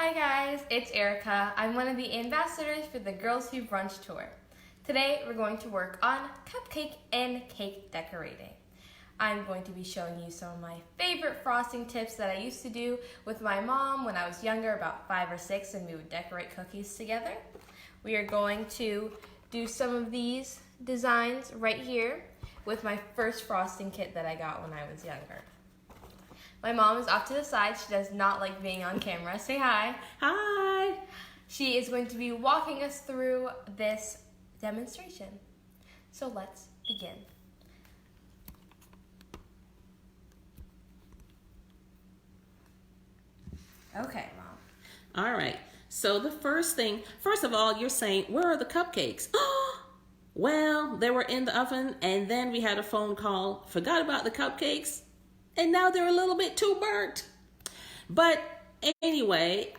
Hi guys, it's Erica. I'm one of the ambassadors for the Girls Who Brunch Tour. Today we're going to work on cupcake and cake decorating. I'm going to be showing you some of my favorite frosting tips that I used to do with my mom when I was younger, about 5 or 6, and we would decorate cookies together. We are going to do some of these designs right here with my first frosting kit that I got when I was younger. My mom is off to the side. She does not like being on camera. Say hi. Hi. She is going to be walking us through this demonstration. So let's begin. Okay, Mom. All right. So the first of all, you're saying, where are the cupcakes? Well, they were in the oven, and then we had a phone call, forgot about the cupcakes, and now they're a little bit too burnt. But anyway,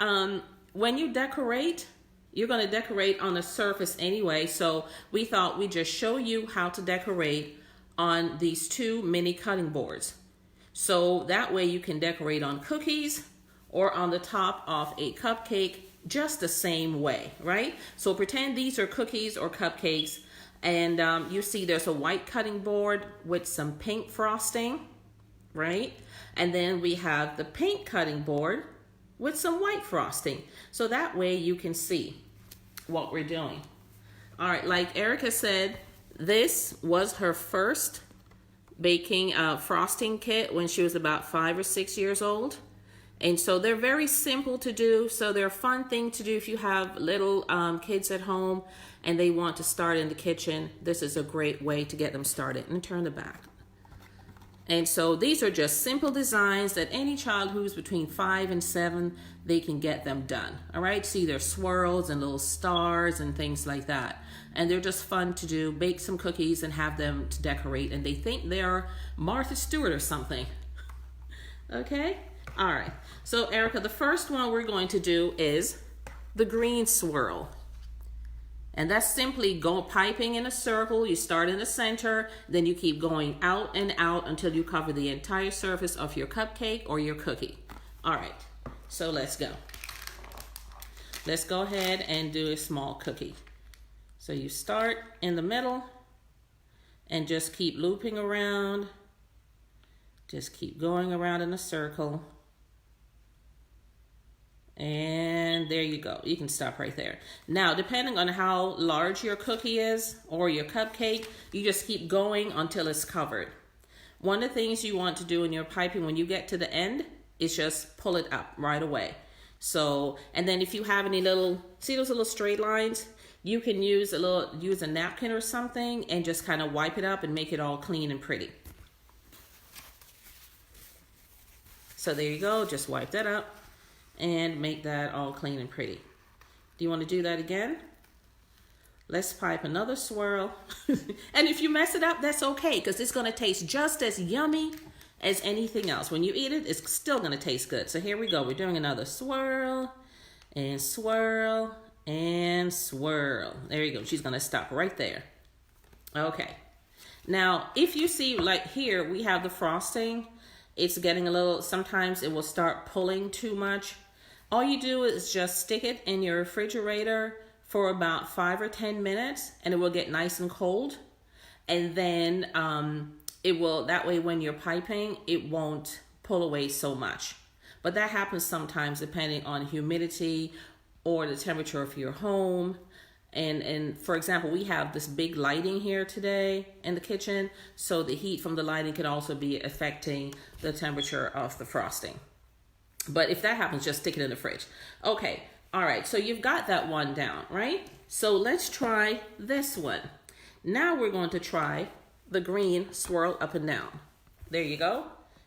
when you decorate, you're going to decorate on the surface anyway. So we thought we'd just show you how to decorate on these 2 mini cutting boards. So that way you can decorate on cookies or on the top of a cupcake just the same way, right? So pretend these are cookies or cupcakes, and you see there's a white cutting board with some pink frosting, right? And then we have the pink cutting board with some white frosting. So that way you can see what we're doing. All right, like Erica said, this was her first baking frosting kit when she was about 5 or 6 years old. And so they're very simple to do. So they're a fun thing to do if you have little kids at home and they want to start in the kitchen. This is a great way to get them started. And turn the back. And so these are just simple designs that any child who's between 5 and 7, they can get them done. All right, see, there's swirls and little stars and things like that. And they're just fun to do. Bake some cookies and have them to decorate. And they think they're Martha Stewart or something. Okay, all right. So Erica, the first one we're going to do is the green swirl. And that's simply piping in a circle. You start in the center, then you keep going out and out until you cover the entire surface of your cupcake or your cookie. All right, so let's go. Let's go ahead and do a small cookie. So you start in the middle and just keep looping around. Just keep going around in a circle. And there you go. You can stop right there. Now, depending on how large your cookie is or your cupcake, you just keep going until it's covered. One of the things you want to do in your piping when you get to the end is just pull it up right away. So, and then if you have any see those little straight lines, you can use a napkin or something and just kind of wipe it up and make it all clean and pretty. So there you go. Just wipe that up and make that all clean and pretty. Do you want to do that again? Let's pipe another swirl. And if you mess it up, that's okay, because it's going to taste just as yummy as anything else. When you eat it, it's still going to taste good. So here we go. We're doing another swirl and swirl and swirl. There you go. She's going to stop right there. Okay. Now, if you see, like here, we have the frosting. It's getting sometimes it will start pulling too much. All you do is just stick it in your refrigerator for about 5 or 10 minutes and it will get nice and cold. And then that way when you're piping, it won't pull away so much. But that happens sometimes depending on humidity or the temperature of your home. And for example, we have this big lighting here today in the kitchen, so the heat from the lighting could also be affecting the temperature of the frosting. But if that happens, just stick it in the fridge. Okay, all right, so you've got that one down, right? So let's try this one. Now we're going to try the green swirl up and down. There you go.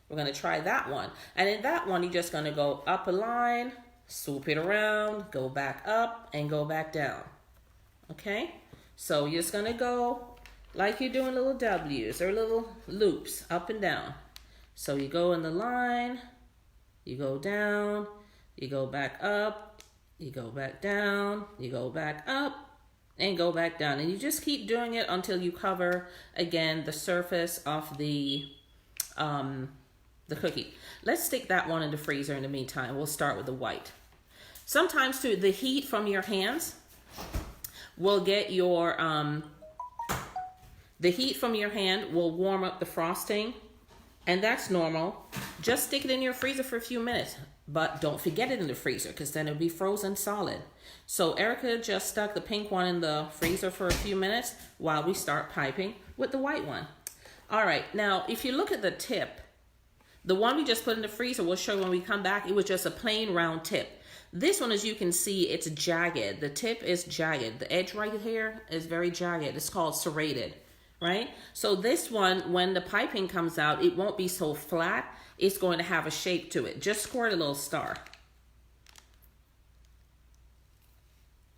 We're going to try that one. And in that one, you're just going to go up a line, swoop it around, go back up, and go back down. Okay, so you're just gonna go like you're doing little W's or little loops up and down. So you go in the line, you go down, you go back up, you go back down, you go back up, and go back down. And you just keep doing it until you cover, again, the surface of the cookie. Let's stick that one in the freezer in the meantime. We'll start with the white. Sometimes too, the heat from your hands will get your, the heat from your hand will warm up the frosting, and that's normal. Just stick it in your freezer for a few minutes, but don't forget it in the freezer because then it'll be frozen solid. So Erica just stuck the pink one in the freezer for a few minutes while we start piping with the white one. All right, now if you look at the tip, the one we just put in the freezer, we'll show you when we come back, it was just a plain round tip. This one, as you can see, it's jagged. The tip is jagged. The edge right here is very jagged. It's called serrated, right? So this one, when the piping comes out, it won't be so flat. It's going to have a shape to it. Just squirt a little star.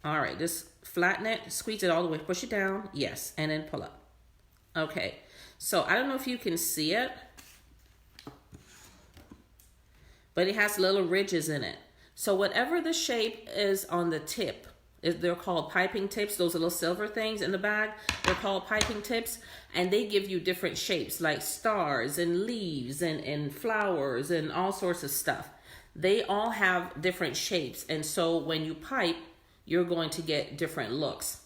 All right, just flatten it, squeeze it all the way, push it down, yes, and then pull up. Okay, so I don't know if you can see it, but it has little ridges in it. So whatever the shape is on the tip, they're called piping tips. Those little silver things in the bag, they're called piping tips, and they give you different shapes like stars and leaves and flowers and all sorts of stuff. They all have different shapes, and so when you pipe, you're going to get different looks.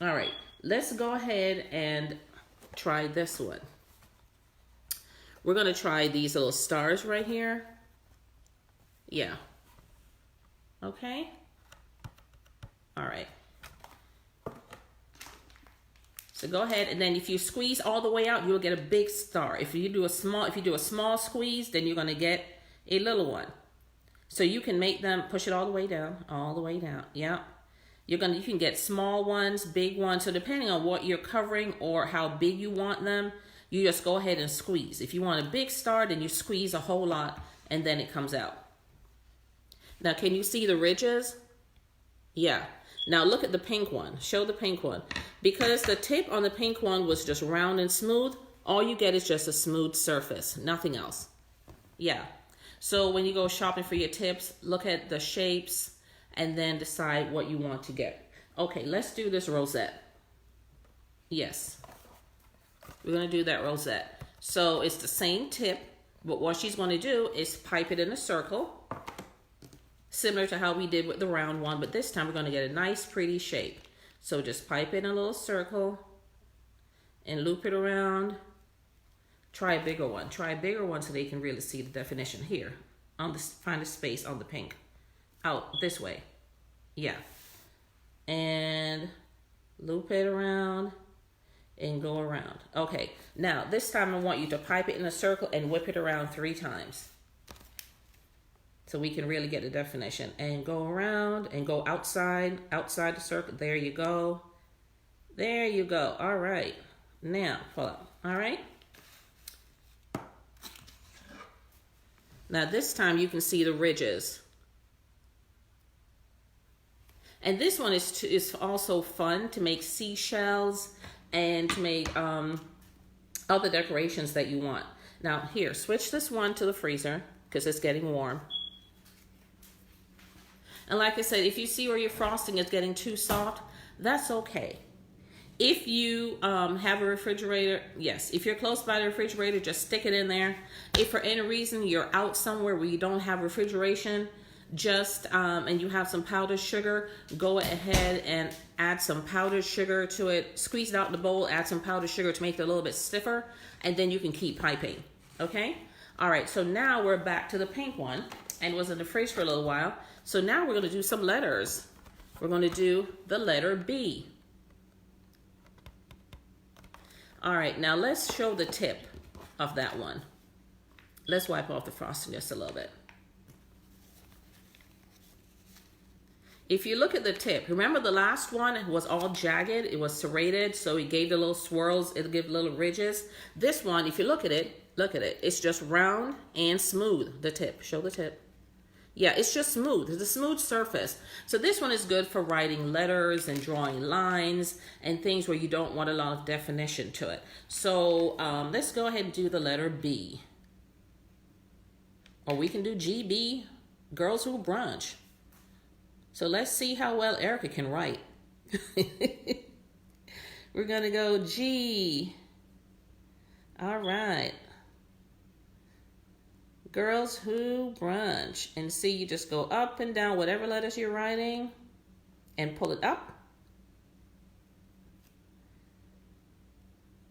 All right, let's go ahead and try this one. We're gonna try these little stars right here. Yeah. Okay. All right. So go ahead, and then if you squeeze all the way out, you'll get a big star. If you do a small squeeze, then you're gonna get a little one. So you can make them, push it all the way down, Yeah. You can get small ones, big ones. So depending on what you're covering or how big you want them, you just go ahead and squeeze. If you want a big star, then you squeeze a whole lot and then it comes out. Now, can you see the ridges? Yeah. Now look at the pink one. Show the pink one. Because the tip on the pink one was just round and smooth, all you get is just a smooth surface, nothing else. Yeah. So when you go shopping for your tips, look at the shapes and then decide what you want to get. Okay, let's do this rosette. Yes, we're gonna do that rosette. So it's the same tip, but what she's gonna do is pipe it in a circle, similar to how we did with the round one, but this time we're gonna get a nice pretty shape. So just pipe it in a little circle and loop it around. Try a bigger one. Try a bigger one so they can really see the definition here. Find a space on the pink. Out this way. Yeah. And loop it around and go around. Okay. Now, this time I want you to pipe it in a circle and whip it around 3 times. So we can really get the definition. And go around and go outside the circle. There you go. There you go. All right. Now, pull up. All right. Now this time you can see the ridges. And this one is also fun to make seashells and to make other decorations that you want. Now here, switch this one to the freezer because it's getting warm. And like I said, if you see where your frosting is getting too soft, that's okay. If you have a refrigerator, yes, if you're close by the refrigerator, just stick it in there. If for any reason you're out somewhere where you don't have refrigeration, just and you have some powdered sugar, go ahead and add some powdered sugar to it. Squeeze it out in the bowl, add some powdered sugar to make it a little bit stiffer, and then you can keep piping. Okay? All right, so now we're back to the pink one, and it was in the fridge for a little while. So now we're going to do some letters. We're going to do the letter B. All right, now let's show the tip of that one. Let's wipe off the frosting just a little bit. If you look at the tip, remember the last one was all jagged, it was serrated, so it gave the little swirls, it gave little ridges. This one, if you look at it, it's just round and smooth, the tip. Show the tip. Yeah, it's just smooth. It's a smooth surface. So this one is good for writing letters and drawing lines and things where you don't want a lot of definition to it. So let's go ahead and do the letter B. Or we can do GB, Girls Who Brunch. So let's see how well Erica can write. We're going to go G. All right. Girls Who Brunch. And see, you just go up and down whatever letters you're writing and pull it up.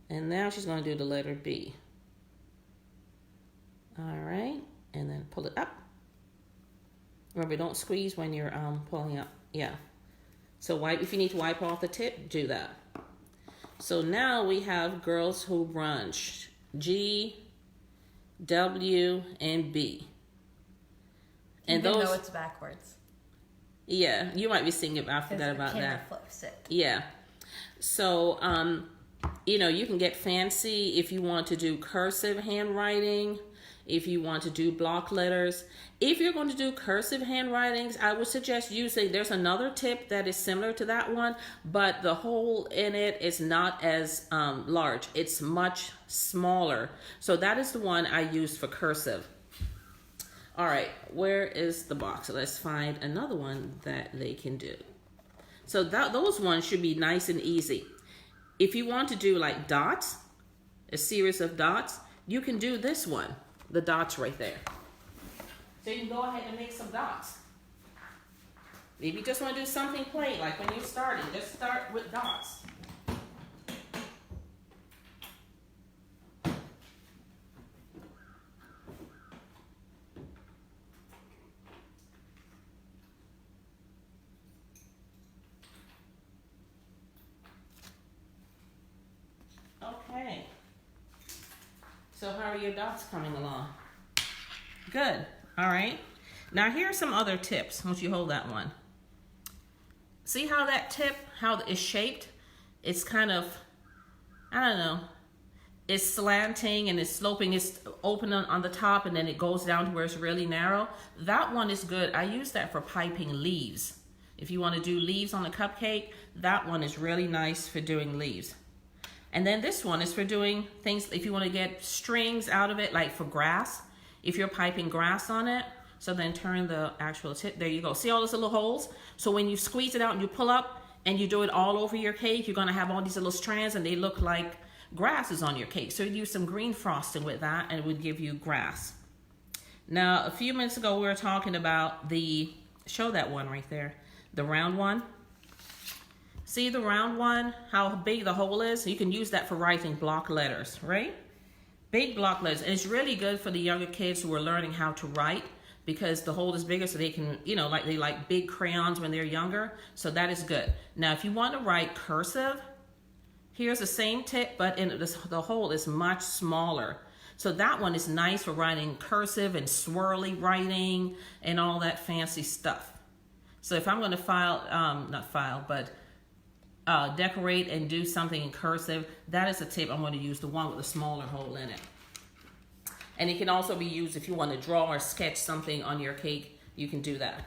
And now she's going to do the letter B. All right, and then pull it up. Remember, don't squeeze when you're pulling up. Yeah. So wipe, if you need to wipe off the tip, do that. So now we have Girls Who Brunch. G, W, and B. And even though it's backwards. Yeah, you might be seeing it, but I forgot about that. Flips it. Yeah. So, you know, you can get fancy if you want to do cursive handwriting, if you want to do block letters. If you're going to do cursive handwritings, I would suggest using, there's another tip that is similar to that one, but the hole in it is not as large. It's much smaller. So that is the one I use for cursive. All right, where is the box? Let's find another one that they can do. So those ones should be nice and easy. If you want to do like dots, a series of dots, you can do this one, the dots right there. So you can go ahead and make some dots. Maybe you just want to do something plain, like when you're starting, just start with dots. Okay. So how are your dots coming along? Good. All right. Now here are some other tips. Once you hold that one. See how that tip, how it's shaped? It's kind of, I don't know, it's slanting and it's sloping. It's open on the top and then it goes down to where it's really narrow. That one is good. I use that for piping leaves. If you want to do leaves on a cupcake, that one is really nice for doing leaves. And then this one is for doing things, if you want to get strings out of it, like for grass, if you're piping grass on it. So then turn the actual tip, there you go. See all those little holes? So when you squeeze it out and you pull up and you do it all over your cake, you're gonna have all these little strands and they look like grasses on your cake. So you use some green frosting with that and it would give you grass. Now, a few minutes ago, we were talking about show that one right there, the round one. See the round one, how big the hole is? You can use that for writing block letters, right? Big block letters. And it's really good for the younger kids who are learning how to write because the hole is bigger so they can, you know, they like big crayons when they're younger. So that is good. Now, if you want to write cursive, here's the same tip, but the hole is much smaller. So that one is nice for writing cursive and swirly writing and all that fancy stuff. So if I'm going to decorate and do something in cursive, that is a tip. I'm going to use the one with the smaller hole in it. And it can also be used if you want to draw or sketch something on your cake. You can do that.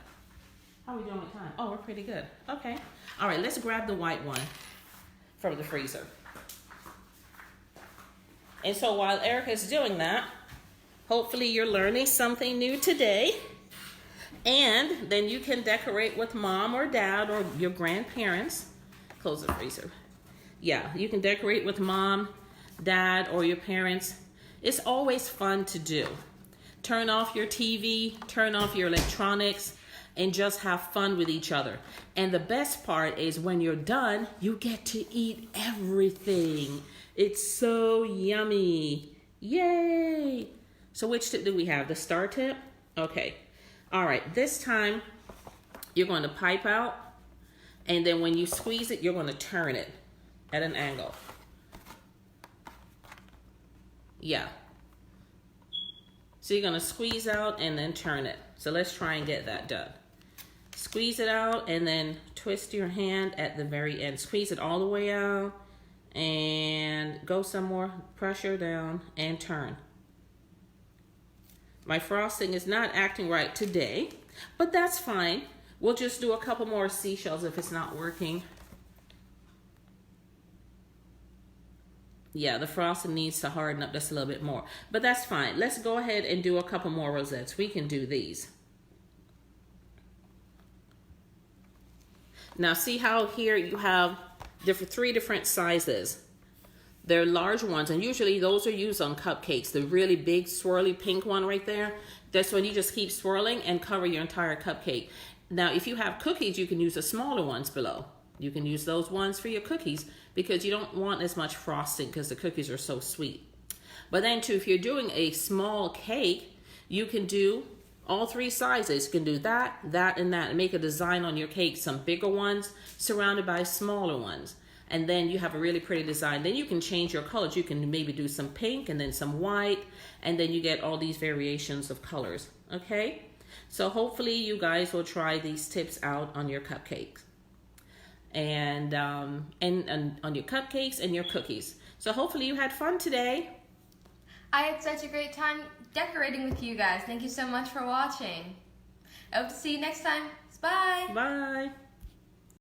How are we doing with time? Oh, we're pretty good. Okay. All right, let's grab the white one from the freezer. And so while Erica is doing that, hopefully you're learning something new today. And then you can decorate with mom or dad or your grandparents. Close the freezer. Yeah, you can decorate with mom, dad, or your parents. It's always fun to do. Turn off your TV, turn off your electronics, and just have fun with each other. And the best part is when you're done, you get to eat everything. It's so yummy. Yay! So which tip do we have? The star tip? Okay. All right, this time you're going to pipe out. And then when you squeeze it, you're going to turn it at an angle. Yeah. So you're going to squeeze out and then turn it. So let's try and get that done. Squeeze it out and then twist your hand at the very end. Squeeze it all the way out and go some more. Pressure down and turn. My frosting is not acting right today, but that's fine. We'll just do a couple more seashells if it's not working. Yeah, the frosting needs to harden up just a little bit more, but that's fine. Let's go ahead and do a couple more rosettes. We can do these. Now see how here you have three different sizes. They're large ones, and usually those are used on cupcakes. The really big swirly pink one right there, that's when you just keep swirling and cover your entire cupcake. Now, if you have cookies, you can use the smaller ones below. You can use those ones for your cookies because you don't want as much frosting because the cookies are so sweet. But then too, if you're doing a small cake, you can do all three sizes. You can do that, that, and that, and make a design on your cake. Some bigger ones surrounded by smaller ones. And then you have a really pretty design. Then you can change your colors. You can maybe do some pink and then some white, and then you get all these variations of colors, okay? So hopefully you guys will try these tips out on your cupcakes. And on your cupcakes and your cookies. So hopefully you had fun today. I had such a great time decorating with you guys. Thank you so much for watching. I hope to see you next time. Bye. Bye.